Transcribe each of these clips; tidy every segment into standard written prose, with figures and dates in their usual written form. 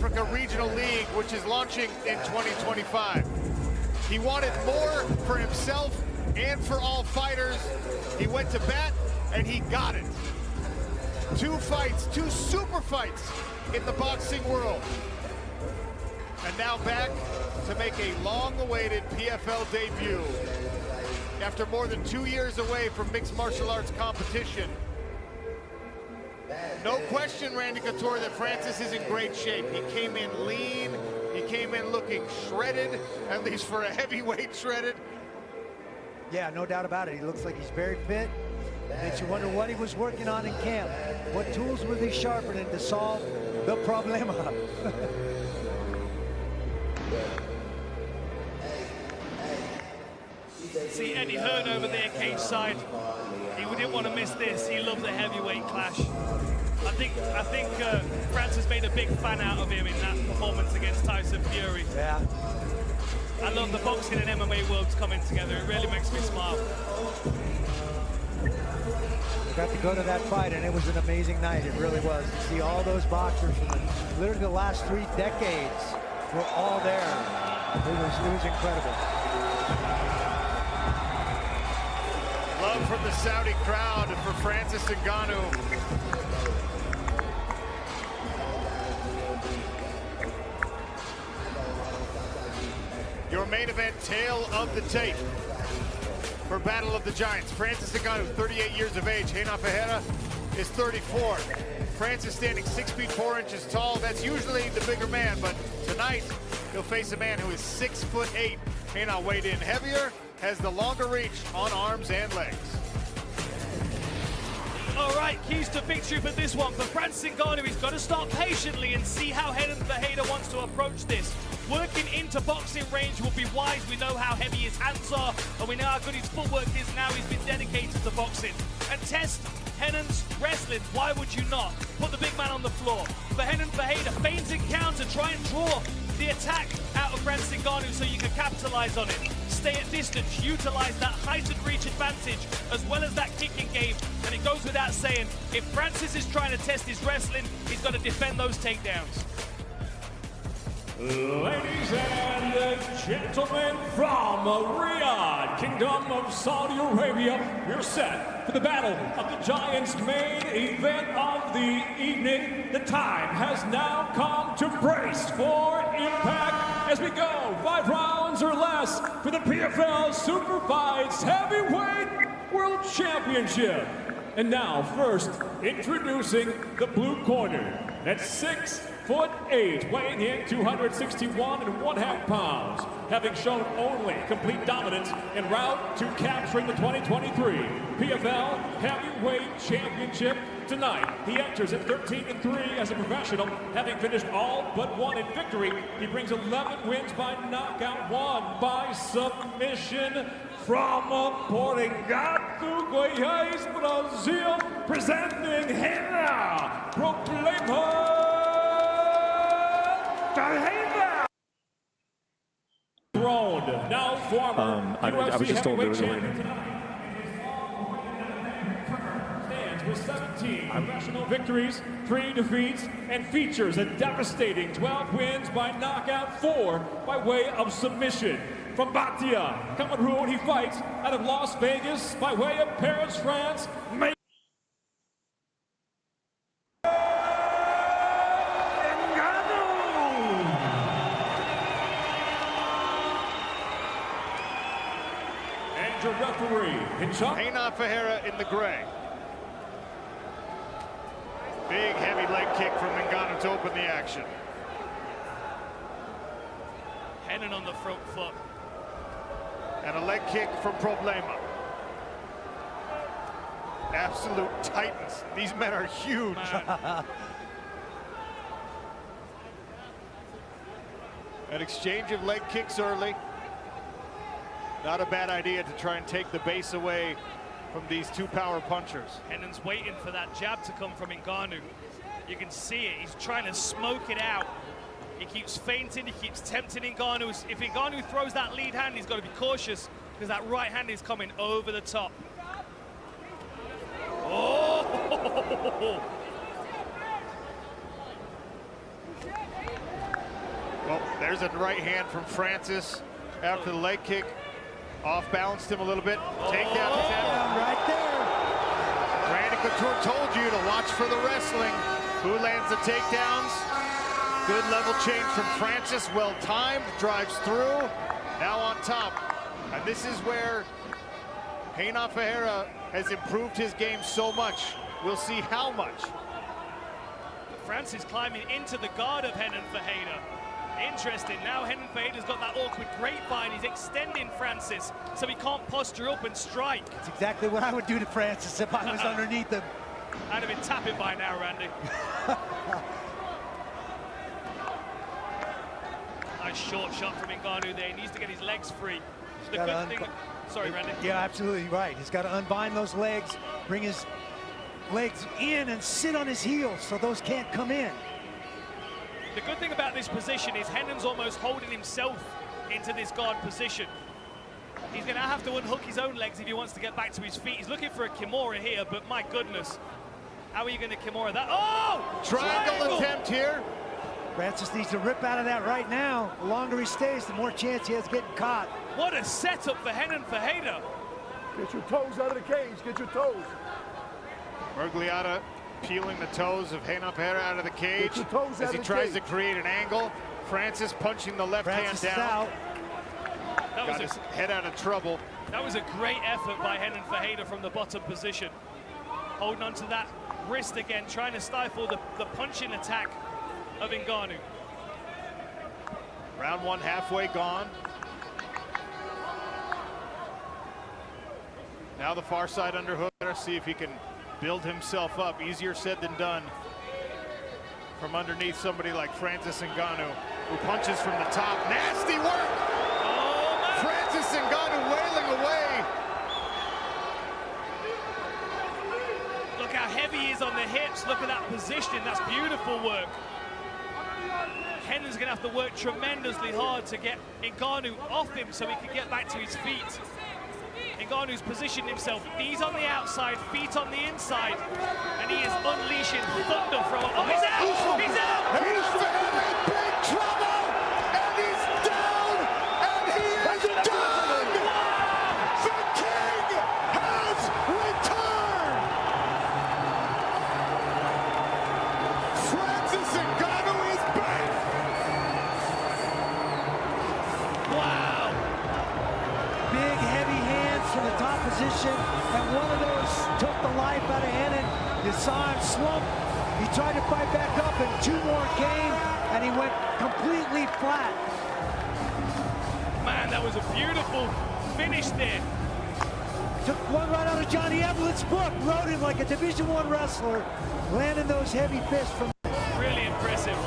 Africa Regional League, which is launching in 2025. He wanted more for himself and for all fighters. He went to bat, and he got it. 2 fights, 2 super fights in the boxing world. And now back to make a long-awaited PFL debut. After more than 2 years away from mixed martial arts competition. No question, Randy Couture, that Francis is in great shape. He came in lean, he came in looking shredded, at least for a heavyweight shredded. Yeah, no doubt about it. He looks like he's very fit. Makes you wonder what he was working on in camp. What tools were they sharpening to solve the problema? See Eddie Hearn over there, cage side. He didn't want to miss this. He loved the heavyweight clash. I think Francis made a big fan out of him in that performance against Tyson Fury. Yeah. I love the boxing and MMA worlds coming together. It really makes me smile. Got to go to that fight, and it was an amazing night. It really was. To see all those boxers from literally the last 3 decades were all there. It was incredible. Love from the Saudi crowd for Francis Ngannou. Your main event, tale of the tape for Battle of the Giants. Francis Ngannou, 38 years of age. Renan Ferreira is 34. Francis standing 6 feet 4 inches tall. That's usually the bigger man, but tonight he'll face a man who is 6 foot 8. Renan weighed in heavier, has the longer reach on arms and legs. All right, keys to victory for this one. For Francis Ngannou, he's got to start patiently and see how Renan Ferreira wants to approach this. Working into boxing range will be wise. We know how heavy his hands are, and we know how good his footwork is now. He's been dedicated to boxing. And test Renan's wrestling. Why would you not? Put the big man on the floor. For Renan Ferreira, feigns and counter. Try and draw the attack out of Francis Ngannou so you can capitalize on it. Stay at distance, utilize that heightened reach advantage as well as that kicking game. And it goes without saying, if Francis is trying to test his wrestling, he's got to defend those takedowns. Ladies and gentlemen, from Riyadh, Kingdom of Saudi Arabia, we're set for the Battle of the Giants main event of the evening. The time has now come to brace for impact as we go 5 rounds or less for the PFL Super Fights Heavyweight World Championship. And now, first, introducing the blue corner. That's 6'8", weighing in 261.5 pounds, having shown only complete dominance en route to capturing the 2023 PFL Heavyweight Championship tonight. He enters at 13-3 as a professional, having finished all but 1 in victory. He brings 11 wins by knockout, 1 by submission. From Portugal, Goiás, Brazil, presenting Renan, Problema. Now former I was just told there was a stands with 17 professional victories, 3 defeats, and features a devastating 12 wins by knockout, 4 by way of submission. From Batia, Cameroon, he fights out of Las Vegas by way of Paris, France. And your referee, Renan Ferreira in the gray. Big heavy leg kick from Ngannou to open the action. Renan on the front foot. And a leg kick from Problema. Absolute titans. These men are huge. An exchange of leg kicks early. Not a bad idea to try and take the base away from these 2 power punchers. Renan's waiting for that jab to come from Ngannou. You can see it. He's trying to smoke it out. He keeps feinting, he keeps tempting Ngannou. If Ngannou throws that lead hand, he's got to be cautious because that right hand is coming over the top. Oh! There's a right hand from Francis after the leg kick. Off-balanced him a little bit. Takedown attempt. Right there. Randy Couture told you to watch for the wrestling. Who lands the takedowns? Good level change from Francis. Well timed. Drives through. Now on top. And this is where Renan Ferreira has improved his game so much. We'll see how much. Francis climbing into the guard of Renan Ferreira. Interesting. Now Renan Ferreira's got that awkward grapevine. He's extending Francis so he can't posture up and strike. That's exactly what I would do to Francis if I was underneath him. I'd have been tapping by now, Randy. Nice short shot from Ngannou there. He needs to get his legs free. The good thing... Sorry, Randy. Yeah, absolutely right. He's got to unbind those legs, bring his legs in and sit on his heels so those can't come in. The good thing about this position is Renan's almost holding himself into this guard position. He's going to have to unhook his own legs if he wants to get back to his feet. He's looking for a Kimura here, but my goodness. How are you going to Kimura that? Oh! Triangle attempt here. Francis needs to rip out of that right now. The longer he stays, the more chance he has of getting caught. What a setup for Renan Ferreira. Get your toes out of the cage. Get your toes. Mergliata peeling the toes of Renan Ferreira out of the cage as he tries to create an angle. Francis punching the left hand down. Got his head out of trouble. That was a great effort by Renan Ferreira from the bottom position. Holding on to that wrist again, trying to stifle the punching attack of Ngannou. Round one halfway gone. Now the far side underhook. Let's see if he can build himself up. Easier said than done from underneath somebody like Francis Ngannou, who punches from the top. Nasty work! Oh, man. Francis Ngannou wailing away. Look how heavy he is on the hips. Look at that positioning. That's beautiful work. Renan's going to have to work tremendously hard to get Ngannou off him so he can get back to his feet. Ngannou's positioned himself, knees on the outside, feet on the inside, and he is unleashing thunder from... Oh, he's out! He's out! He's in big trouble! And he's down! And he is done! The king has returned! Francis Ngannou is back! Wow! Big, heavy hands from the top position, and one of those took the life out of Renan. You saw him slump. He tried to fight back up, and two more came, and he went completely flat. Man, that was a beautiful finish there. Took one right out of Johnny Evelyn's book, rode him like a Division I wrestler, landing those heavy fists from... Really impressive.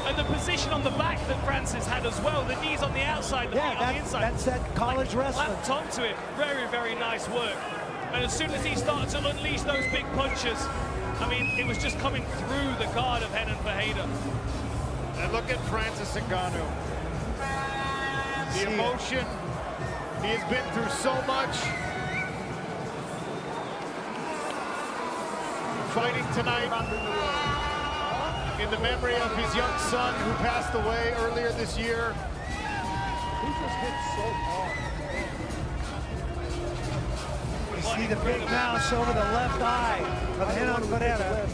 And the position on the back that Francis had as well, the knees on the outside, the feet on the inside. That's that college wrestling. Lapped onto it. Very, very nice work. And as soon as he started to unleash those big punches, I mean, it was just coming through the guard of Renan Ferreira. And look at Francis Ngannou. The emotion. He has been through so much. Fighting tonight in the memory of his young son who passed away earlier this year. He just hit so hard. You see the big mouse over the left eye of Renan Ferreira.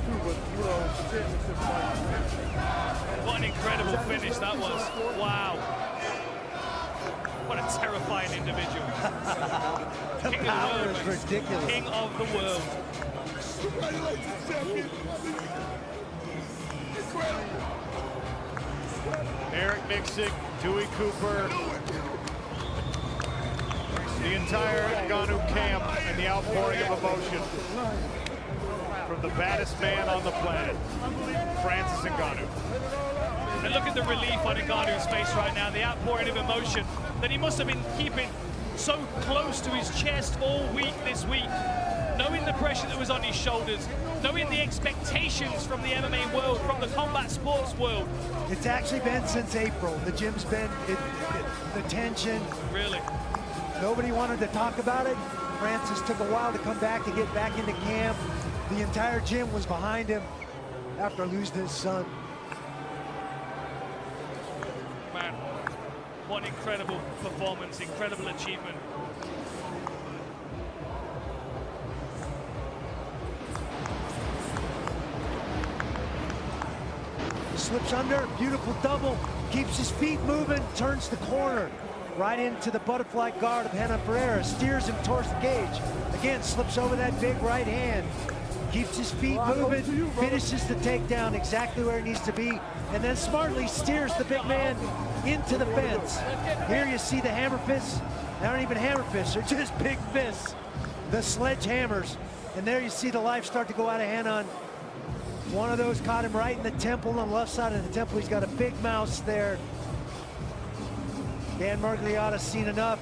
What an incredible finish that was. Wow. What a terrifying individual. The King power of the is world, ridiculous. King of the world. Congratulations, champion. Eric Nixick, Dewey Cooper, the entire Ngannou camp, and the outpouring of emotion from the baddest man on the planet, Francis Ngannou. And look at the relief on Ngannou's face right now, the outpouring of emotion that he must have been keeping so close to his chest all week this week, knowing the pressure that was on his shoulders, knowing the expectations from the MMA world, from the combat sports world. It's actually been since April. The gym's been, the tension. Really? Nobody wanted to talk about it. Francis took a while to come back, to get back into camp. The entire gym was behind him after losing his son. Man, man. What an incredible performance, incredible achievement. Slips under, beautiful double, keeps his feet moving, turns the corner, right into the butterfly guard of Renan Ferreira, steers him towards the cage. Again, slips over that big right hand, keeps his feet moving, finishes the takedown exactly where it needs to be, and then smartly steers the big man into the fence. Here you see the hammer fists. They aren't even hammer fists, they're just big fists, the sledgehammers. And there you see the life start to go out of Renan. One of those caught him right in the temple, on the left side of the temple. He's got a big mouse there. Dan Margliotta's seen enough.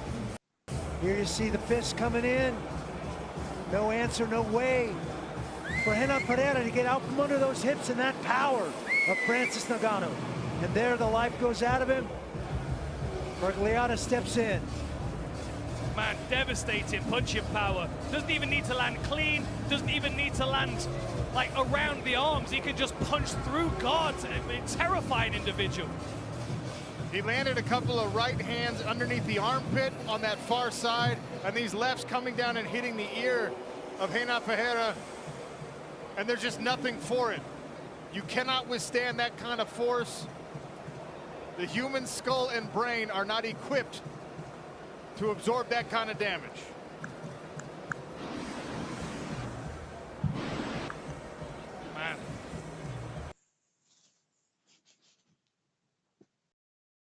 Here you see the fists coming in. No answer, no way for Renan Ferreira to get out from under those hips and that power of Francis Ngannou. And there the life goes out of him. Margliotta steps in. Man, devastating punching power. Doesn't even need to land clean, doesn't even need to land like around the arms. He can just punch through guards. A terrifying individual. He landed a couple of right hands underneath the armpit on that far side, and these lefts coming down and hitting the ear of Renan Ferreira, and there's just nothing for it. You cannot withstand that kind of force. The human skull and brain are not equipped to absorb that kind of damage.